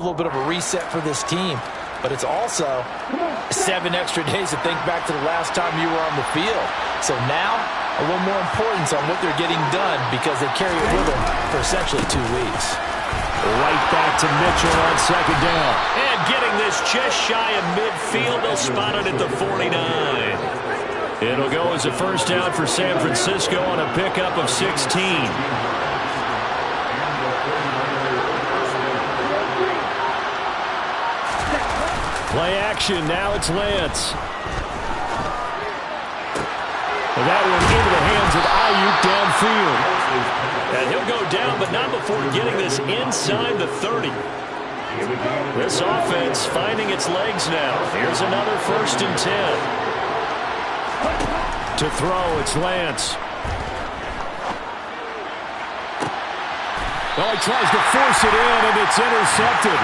A little bit of a reset for this team, but it's also 7 extra days to think back to the last time you were on the field. So now, a little more importance on what they're getting done because they carry it with them for essentially 2 weeks. Right back to Mitchell on second down. And getting this just shy of midfield. They'll spot it at the 49. It'll go as a first down for San Francisco on a pickup of 16. Play action. Now it's Lance. And that one into the hands of Ayuk downfield. And he'll go down, but not before getting this inside the 30. This offense finding its legs now. Here's another 1st and 10. To throw, it's Lance. Oh, he tries to force it in, and it's intercepted.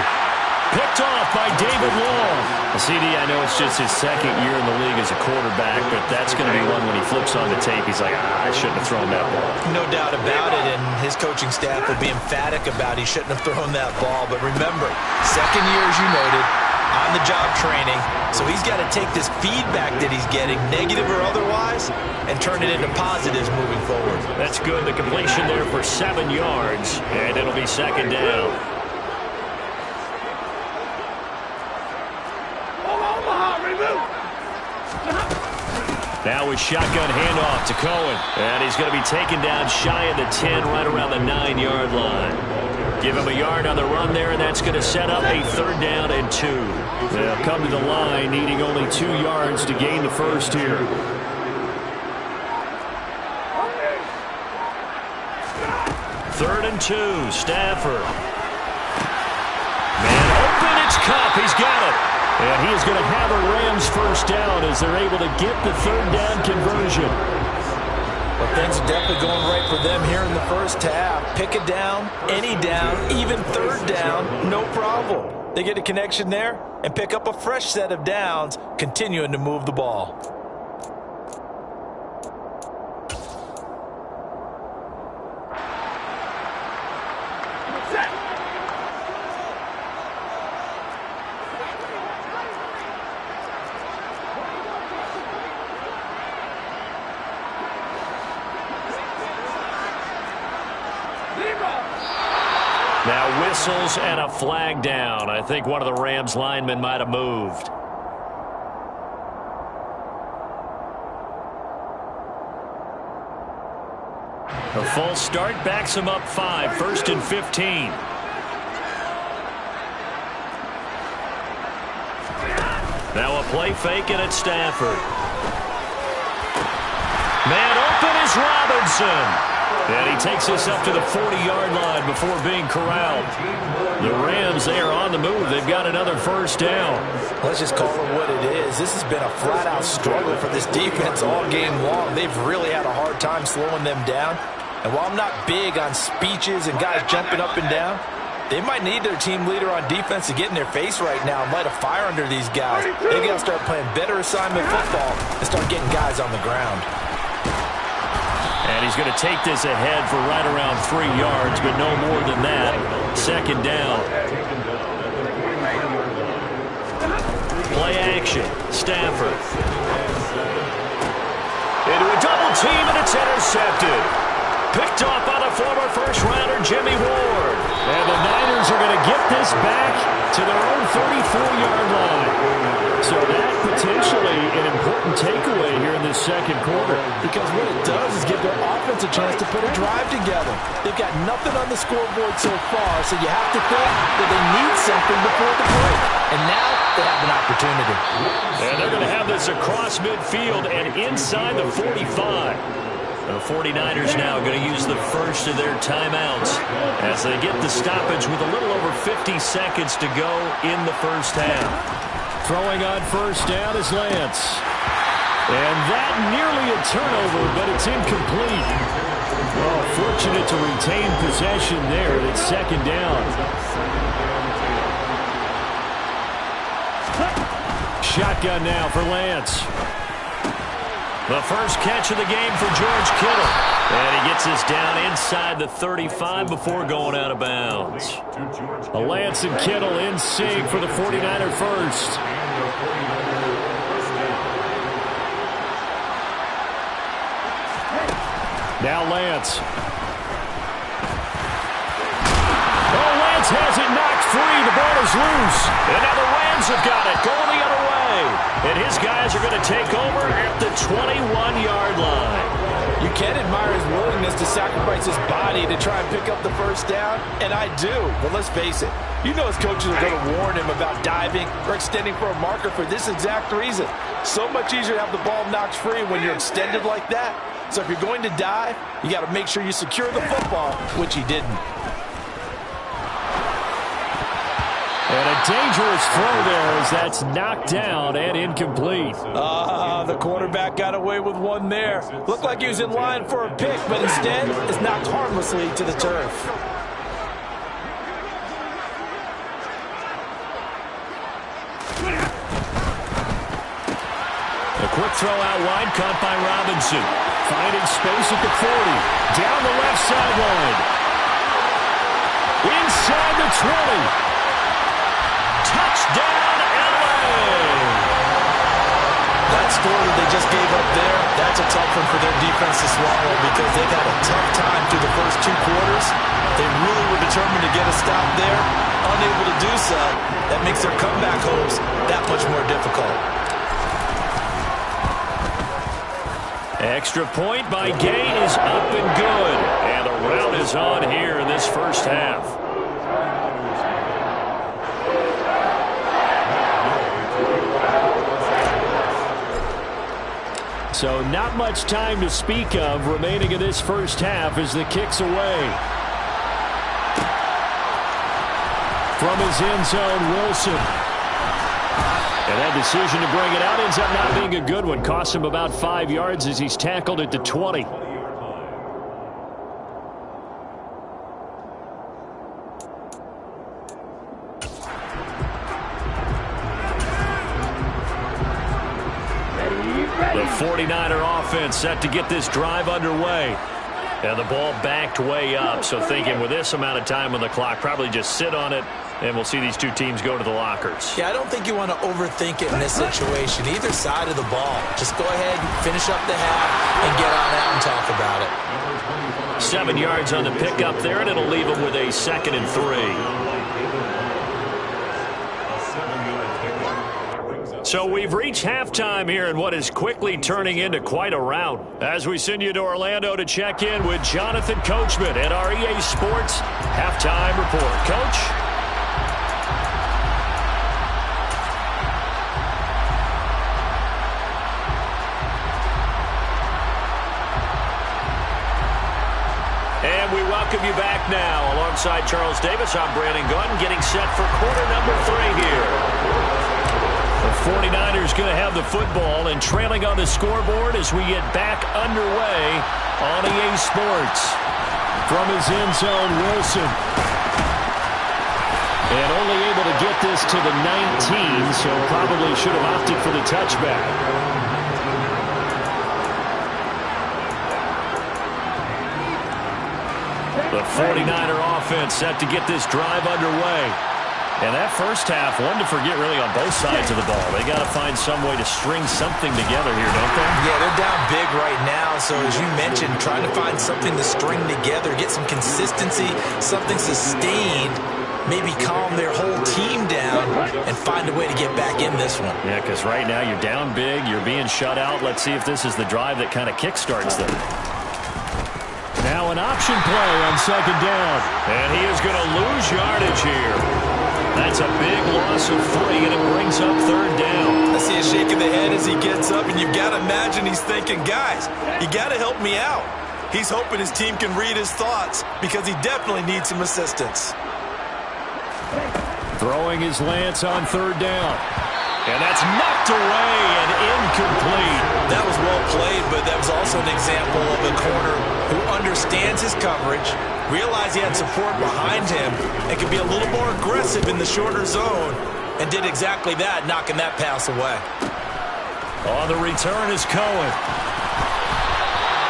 Picked off by David Long. CD, I know it's just his 2nd year in the league as a quarterback, but that's going to be one when he flips on the tape. He's like, I shouldn't have thrown that ball. No doubt about it, and his coaching staff will be emphatic about he shouldn't have thrown that ball. But remember, 2nd year, as you noted, on-the-job training, so he's got to take this feedback that he's getting, negative or otherwise, and turn it into positives moving forward. That's good. The completion there for 7 yards, and it'll be 2nd down. Now with shotgun handoff to Cohen. And he's going to be taken down shy of the 10, right around the 9-yard line. Give him a yard on the run there, and that's going to set up a 3rd down and 2. They'll come to the line needing only 2 yards to gain the first here. Third and 2, Stafford. Man open, it's Kupp. He's got it. And he is going to have a Rams first down as they're able to get the 3rd down conversion. Well, things are definitely going right for them here in the first half. Pick a down, any down, even 3rd down, no problem. They get a connection there and pick up a fresh set of downs, continuing to move the ball. Now whistles and a flag down. I think one of the Rams linemen might have moved. A false start backs him up 5. 1st and 15. Now a play fake, and it's Stafford. Man open is Robinson. And he takes this up to the 40-yard line before being corralled. The Rams, they are on the move. They've got another first down. Let's just call it what it is. This has been a flat-out struggle for this defense all game long. They've really had a hard time slowing them down. And while I'm not big on speeches and guys jumping up and down, they might need their team leader on defense to get in their face right now and light a fire under these guys. They got to start playing better assignment football and start getting guys on the ground. And he's going to take this ahead for right around 3 yards, but no more than that. 2nd down. Play action. Stafford. Into a double team, and it's intercepted. Picked off by the former first-rounder Jimmy Ward. And the Niners are going to get this back to their own 34-yard line. So that potentially an important takeaway here in this 2nd quarter. Because what it does is give their offense a chance to put a drive together. They've got nothing on the scoreboard so far, so you have to think that they need something before the break. And now they have an opportunity. And they're going to have this across midfield and inside the 45. The 49ers now going to use the first of their timeouts as they get the stoppage with a little over 50 seconds to go in the first half. Throwing on first down is Lance. And that nearly a turnover, but it's incomplete. Oh, fortunate to retain possession there. It's 2nd down. Shotgun now for Lance. The first catch of the game for George Kittle. And he gets us down inside the 35 before going out of bounds. Lance and Kittle in sync for the 49er first. Now Lance. Oh, Lance has it knocked free. The ball is loose. And now the Rams have got it. Going the other way. And his guys are going to take over at the 21-yard line. You can admire his willingness to sacrifice his body to try and pick up the first down, and I do. But let's face it, you know his coaches are going to warn him about diving or extending for a marker for this exact reason. So much easier to have the ball knocked free when you're extended like that. So if you're going to dive, you got to make sure you secure the football, which he didn't. And a dangerous throw there as that's knocked down and incomplete. The quarterback got away with one there. Looked like he was in line for a pick, but instead is knocked harmlessly to the turf. A quick throw out wide, caught by Robinson. Finding space at the 40. Down the left sideline. Inside the 20. Touchdown, LA! That score that they just gave up there, that's a tough one for their defense to swallow because they've had a tough time through the first 2 quarters. They really were determined to get a stop there. Unable to do so, that makes their comeback hopes that much more difficult. Extra point by Gay is up and good. And the rout is on here in this first half. So not much time to speak of remaining in this first half as the kick's away. From his end zone, Wilson. And that decision to bring it out ends up not being a good one. Costs him about 5 yards as he's tackled at the 20. The 49er offense set to get this drive underway. And the ball backed way up, so thinking with this amount of time on the clock, probably just sit on it, and we'll see these two teams go to the lockers. Yeah, I don't think you want to overthink it in this situation. Either side of the ball. Just go ahead, finish up the half, and get on out and talk about it. 7 yards on the pickup there, and it'll leave them with a 2nd and 3. So we've reached halftime here in what is quickly turning into quite a rout. As we send you to Orlando to check in with Jonathan Coachman at our EA Sports Halftime Report. Coach? And we welcome you back now. Alongside Charles Davis, I'm Brandon Gunn, getting set for quarter number 3 here. The 49ers going to have the football and trailing on the scoreboard as we get back underway on EA Sports. From his end zone, Wilson. And only able to get this to the 19, so probably should have opted for the touchback. The 49er offense set to get this drive underway. And that first half, one to forget really on both sides of the ball. They got to find some way to string something together here, don't they? Yeah, they're down big right now. So as you mentioned, trying to find something to string together, get some consistency, something sustained, maybe calm their whole team down and find a way to get back in this one. Yeah, because right now you're down big, you're being shut out. Let's see if this is the drive that kind of kickstarts them. Now an option play on 2nd down. And he is going to lose yardage here. That's a big loss of 3, and it brings up 3rd down. I see a shake of the head as he gets up, and you've got to imagine he's thinking, guys, you got to help me out. He's hoping his team can read his thoughts because he definitely needs some assistance. Throwing his Lance on 3rd down. And that's knocked away and incomplete. That was well played, but that was also an example of a corner who understands his coverage, realized he had support behind him, and could be a little more aggressive in the shorter zone, and did exactly that, knocking that pass away. On the return is Cohen.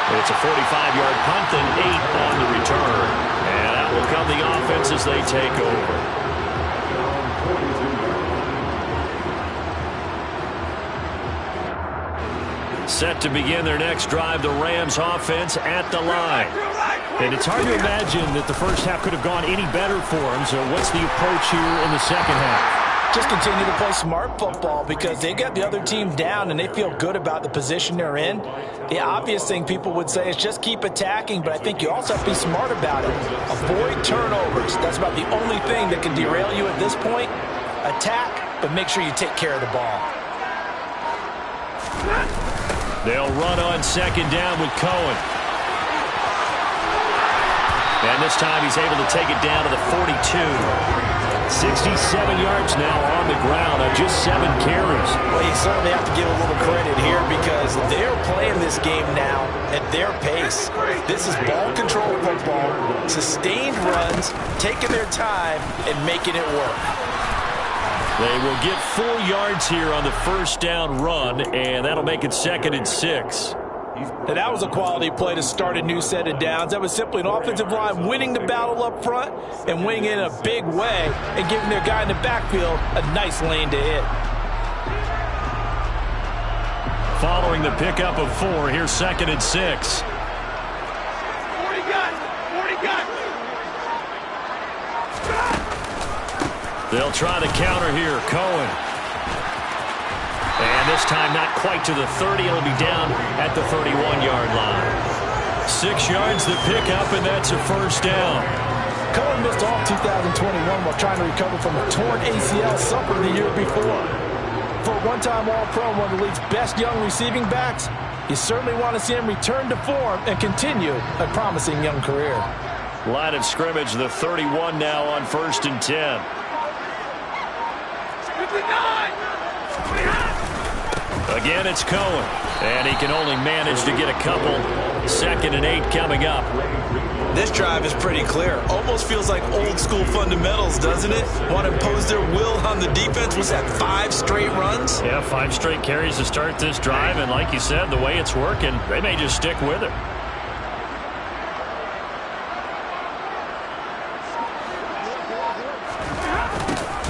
It's a 45-yard punt and 8 on the return. And out will come the offense as they take over. Set to begin their next drive, the Rams offense at the line. And it's hard to imagine that the first half could have gone any better for them. So what's the approach here in the second half? Just continue to play smart football because they got the other team down and they feel good about the position they're in. The obvious thing people would say is just keep attacking, but I think you also have to be smart about it. Avoid turnovers. That's about the only thing that can derail you at this point. Attack, but make sure you take care of the ball. They'll run on second down with Cohen. And this time he's able to take it down to the 42. 67 yards now on the ground on just 7 carries. Well, you certainly have to give a little credit here because they're playing this game now at their pace. This is ball control football, sustained runs, taking their time, and making it work. They will get 4 yards here on the first down run, and that'll make it 2nd and 6. Now, that was a quality play to start a new set of downs. That was simply an offensive line winning the battle up front and winning it in a big way and giving their guy in the backfield a nice lane to hit. Following the pickup of 4, here's 2nd and 6. They'll try the counter here. Cohen. And this time not quite to the 30. It'll be down at the 31-yard line. 6 yards the pickup, and that's a first down. Cohen missed all 2021 while trying to recover from a torn ACL suffered the year before. For a one-time All-Pro, one of the league's best young receiving backs, you certainly want to see him return to form and continue a promising young career. Line of scrimmage, the 31 now on 1st and 10. Again, it's Cohen, and he can only manage to get a couple. 2nd and 8 coming up. This drive is pretty clear. Almost feels like old school fundamentals, doesn't it? Want to impose their will on the defense. Was that 5 straight runs? Yeah, 5 straight carries to start this drive, and like you said, the way it's working, they may just stick with it.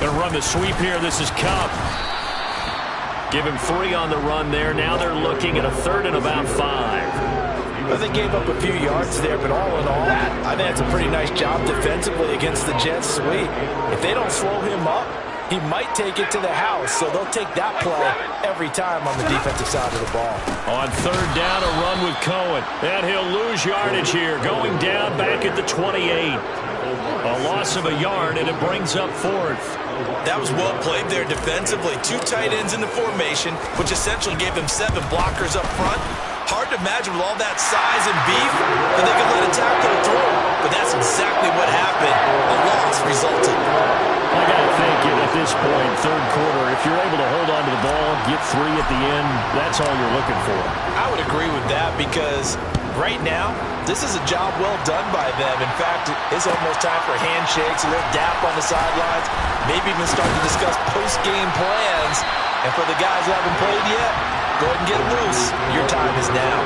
Gonna run the sweep here. This is Kupp. Give him 3 on the run there. Now they're looking at a 3rd and about 5. Well, they gave up a few yards there, but all in all, I think that's a pretty nice job defensively against the Jets sweep. If they don't slow him up, he might take it to the house, so they'll take that play every time on the defensive side of the ball. On 3rd down, a run with Cohen. And he'll lose yardage here, going down back at the 28. A loss of a yard, and it brings up 4th. That was well played there defensively. 2 tight ends in the formation, which essentially gave them 7 blockers up front. Hard to imagine with all that size and beef that they could let a tackle through. But that's exactly what happened. A loss resulted. I got to think at this point, 3rd quarter, if you're able to hold on to the ball, get 3 at the end, that's all you're looking for. I would agree with that because right now, this is a job well done by them. In fact, it's almost time for handshakes, a little dap on the sidelines, maybe even start to discuss post-game plans. And for the guys who haven't played yet, go ahead and get loose. Your time is now.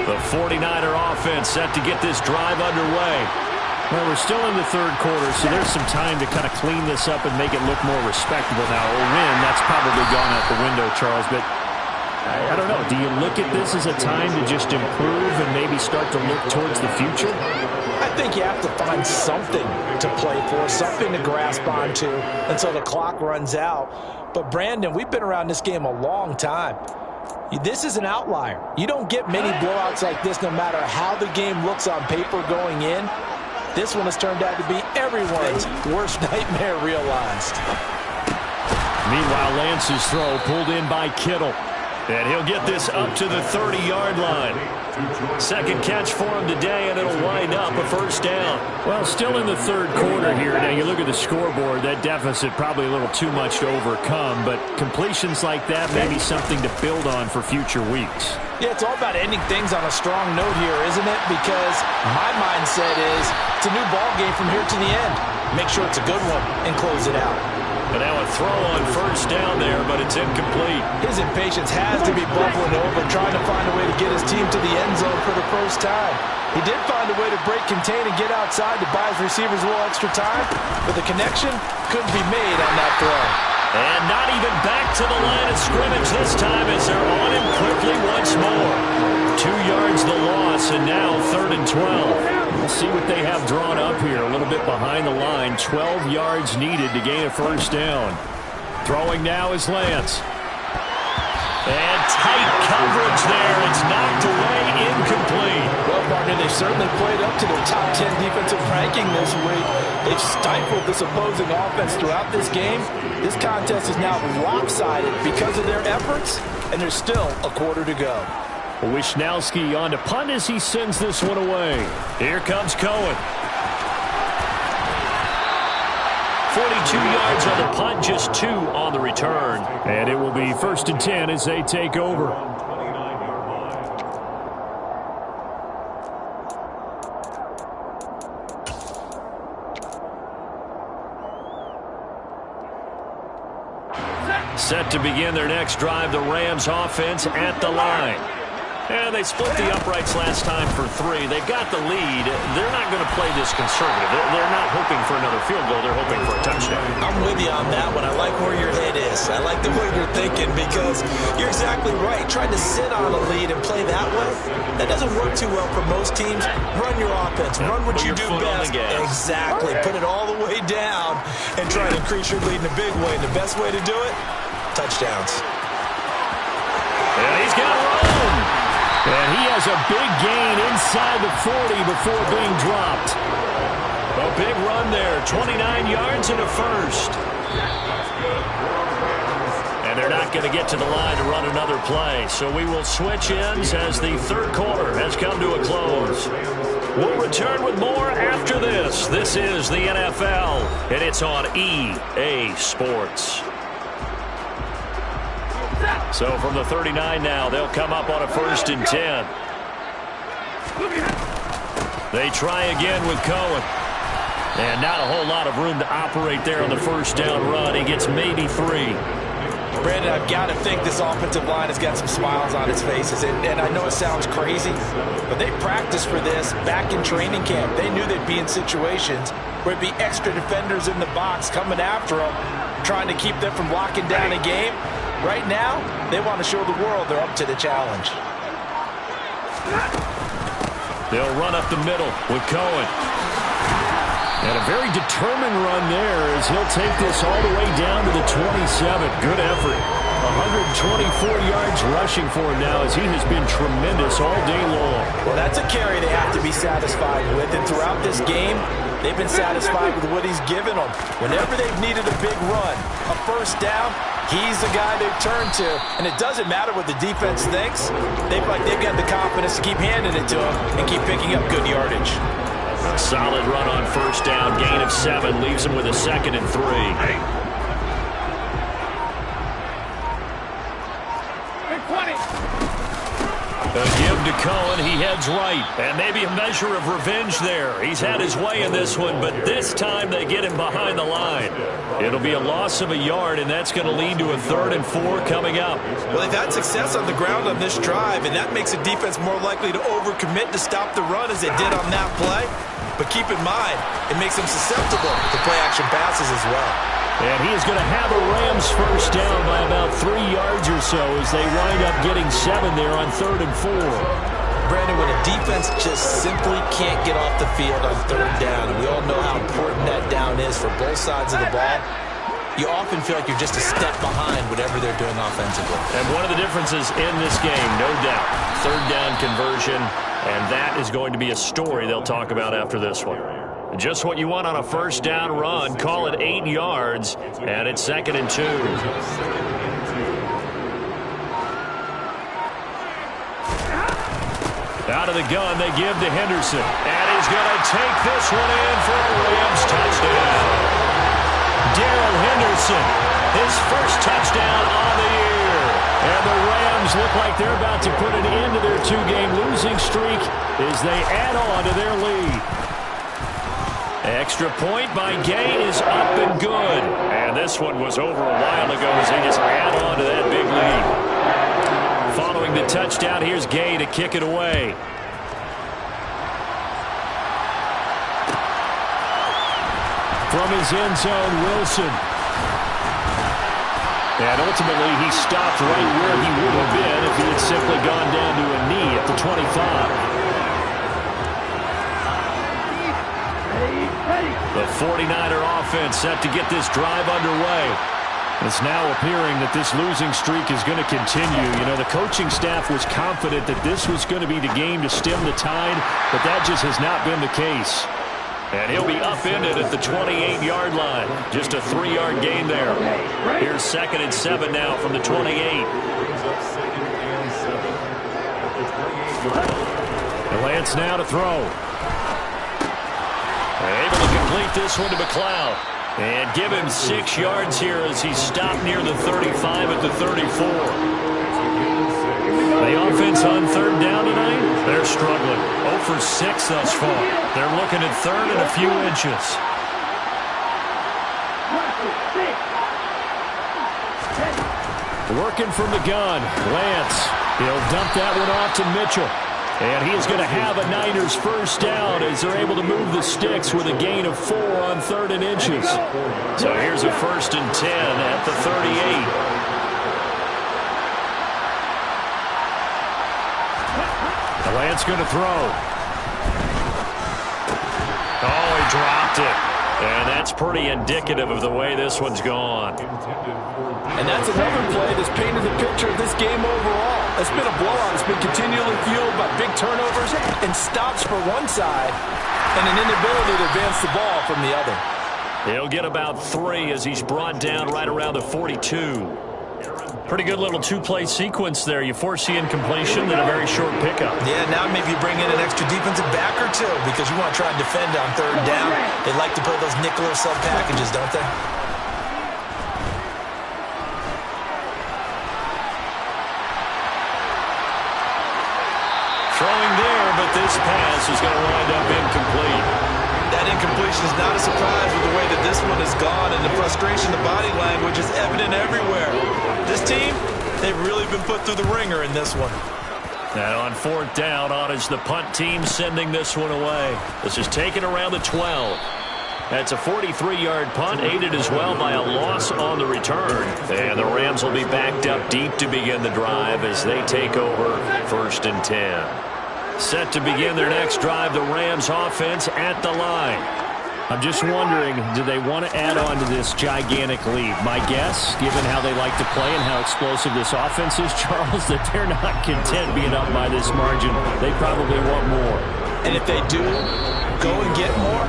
The 49er offense set to get this drive underway. Well, we're still in the 3rd quarter, so there's some time to kind of clean this up and make it look more respectable now. A win, that's probably gone out the window, Charles, but I don't know. Do you look at this as a time to just improve and maybe start to look towards the future? I think you have to find something to play for, something to grasp onto until the clock runs out. But, Brandon, we've been around this game a long time. This is an outlier. You don't get many blowouts like this no matter how the game looks on paper going in. This one has turned out to be everyone's worst nightmare realized. Meanwhile, Lance's throw pulled in by Kittle. And he'll get this up to the 30-yard line. 2nd catch for him today, and it'll wind up a 1st down. Well, still in the 3rd quarter here. Now, you look at the scoreboard, that deficit probably a little too much to overcome, but completions like that may be something to build on for future weeks. Yeah, it's all about ending things on a strong note here, isn't it? Because my mindset is it's a new ball game from here to the end. Make sure it's a good one and close it out. And now a throw on first down there, but it's incomplete. His impatience has to be bubbling over, trying to find a way to get his team to the end zone for the first time. He did find a way to break contain and get outside to buy his receivers a little extra time, but the connection couldn't be made on that throw. And not even back to the line of scrimmage this time as they're on him quickly once more. 2 yards the loss, and now 3rd and 12. We'll see what they have drawn up here. A little bit behind the line. 12 yards needed to gain a first down. Throwing now is Lance. And tight coverage there. It's knocked away, incomplete. Well, partner, they certainly played up to their top 10 defensive ranking this week. They've stifled this opposing offense throughout this game. This contest is now lopsided because of their efforts, and there's still a quarter to go. Wishnowski on to punt as he sends this one away. Here comes Cohen. 42 yards on the punt, just 2 on the return. And it will be 1st and 10 as they take over. Set to begin their next drive, the Rams offense at the line. And they split the uprights last time for 3. They've got the lead. They're not going to play this conservative. They're not hoping for another field goal. They're hoping for a touchdown. I'm with you on that one. I like where your head is. I like the way you're thinking because you're exactly right. Trying to sit on a lead and play that way, that doesn't work too well for most teams. Run your offense. Run what you do best. Exactly. Put it all the way down and try to increase your lead in a big way. And the best way to do it, touchdowns. And he's got room. And he has a big gain inside the 40 before being dropped. A big run there, 29 yards and a first. And they're not going to get to the line to run another play. So we will switch ends as the 3rd quarter has come to a close. We'll return with more after this. This is the NFL, and it's on EA Sports. So from the 39 now, they'll come up on a 1st and 10. They try again with Cohen. And not a whole lot of room to operate there on the first down run. He gets maybe 3. Brandon, I've got to think this offensive line has got some smiles on its faces. And I know it sounds crazy, but they practiced for this back in training camp. They knew they'd be in situations where it'd be extra defenders in the box coming after them, trying to keep them from locking down a game. Right now, they want to show the world they're up to the challenge. They'll run up the middle with Cohen. And a very determined run there as he'll take this all the way down to the 27. Good effort. 124 yards rushing for him now as he has been tremendous all day long. Well, that's a carry they have to be satisfied with. And throughout this game, they've been satisfied with what he's given them. Whenever they've needed a big run, a first down, he's the guy they've turned to. And it doesn't matter what the defense thinks. They've got the confidence to keep handing it to him and keep picking up good yardage. Solid run on first down. Gain of 7 leaves him with a 2nd and 3. A give to Cohen. He heads right. And maybe a measure of revenge there. He's had his way in this one, but this time they get him behind the line. It'll be a loss of a yard, and that's going to lead to a 3rd and 4 coming up. Well, they've had success on the ground on this drive, and that makes a defense more likely to overcommit to stop the run as they did on that play. But keep in mind, it makes them susceptible to play-action passes as well. And he is going to have a Rams first down by about 3 yards or so as they wind up getting 7 there on 3rd and 4. Brandon, when a defense just simply can't get off the field on 3rd down, and we all know how important that down is for both sides of the ball, you often feel like you're just a step behind whatever they're doing offensively. And one of the differences in this game, no doubt, 3rd down conversion, and that is going to be a story they'll talk about after this one. Just what you want on a first down run. Call it 8 yards, and it's 2nd and 2. Out of the gun, they give to Henderson. And he's going to take this one in for a Rams touchdown. Darrell Henderson, his first touchdown on the year. And the Rams look like they're about to put an end to their 2-game losing streak as they add on to their lead. Extra point by Gay is up and good. And this one was over a while ago as they just add on to that big lead. Following the touchdown, here's Gay to kick it away. From his end zone, Wilson. And ultimately, he stopped right where he would have been if he had simply gone down to a knee at the 25. The 49er offense set to get this drive underway. It's now appearing that this losing streak is going to continue. You know, the coaching staff was confident that this was going to be the game to stem the tide, but that just has not been the case. And he'll be upended at the 28-yard line. Just a 3-yard gain there. Here's 2nd and 7 now from the 28. And Lance now to throw. Able to complete this one to McLeod. And give him 6 yards here as he stopped near the 35 at the 34. The offense on 3rd down tonight, they're struggling. 0 for 6 thus far. They're looking at 3rd and a few inches. Working from the gun, Lance. He'll dump that one off to Mitchell. And he is going to have a Niners first down as they're able to move the sticks with a gain of 4 on 3rd and inches. So here's a 1st and 10 at the 38. Lance going to throw. Oh, he dropped it. And that's pretty indicative of the way this one's gone. And that's another play that's painted the picture of this game overall. It's been a blowout. It's been continually fueled by big turnovers and stops for one side and an inability to advance the ball from the other. He'll get about 3 as he's brought down right around the 42. Pretty good little 2-play sequence there. You foresee incompletion, then a very short pickup. Yeah, now maybe you bring in an extra defensive back or two because you want to try and defend on 3rd down. They like to play those nickel or sub packages, don't they? Throwing there, but this pass is going to wind up incomplete. That incompletion is not a surprise with the way that this one has gone, and the frustration, the body language is evident everywhere. This team, they've really been put through the ringer in this one. And on 4th down, on is the punt team sending this one away. This is taken around the 12. That's a 43-yard punt, aided as well by a loss on the return. And the Rams will be backed up deep to begin the drive as they take over 1st and 10. Set to begin their next drive, the Rams offense at the line. I'm just wondering, do they want to add on to this gigantic lead? My guess, given how they like to play and how explosive this offense is, Charles, that they're not content being up by this margin. They probably want more. And if they do go and get more,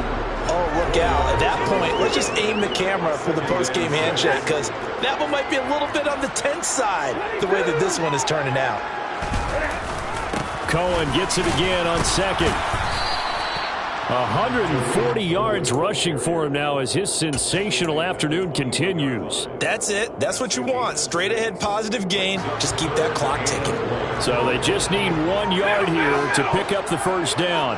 oh, look out. At that point, let's just aim the camera for the post-game handshake because that one might be a little bit on the tense side, the way that this one is turning out. Cohen gets it again on 2nd. 140 yards rushing for him now as his sensational afternoon continues. That's it. That's what you want. Straight ahead positive gain. Just keep that clock ticking. So they just need 1 yard here to pick up the first down.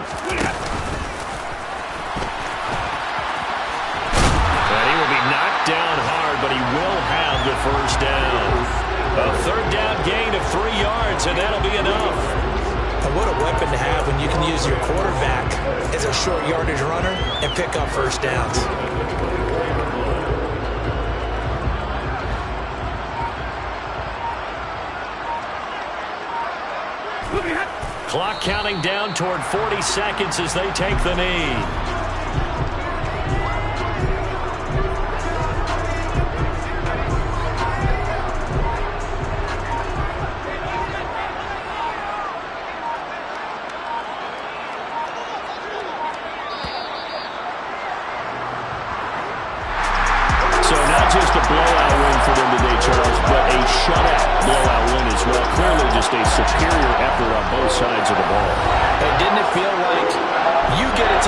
And he will be knocked down hard, but he will have the first down. A 3rd down gain of 3 yards, and that'll be enough. And what a weapon to have when you can use your quarterback as a short yardage runner and pick up first downs. Clock counting down toward 40 seconds as they take the knee. Just a blowout win for them today, Charles, but a shutout blowout win as well. Clearly just a superior effort on both sides of the ball. And didn't it feel like you get it to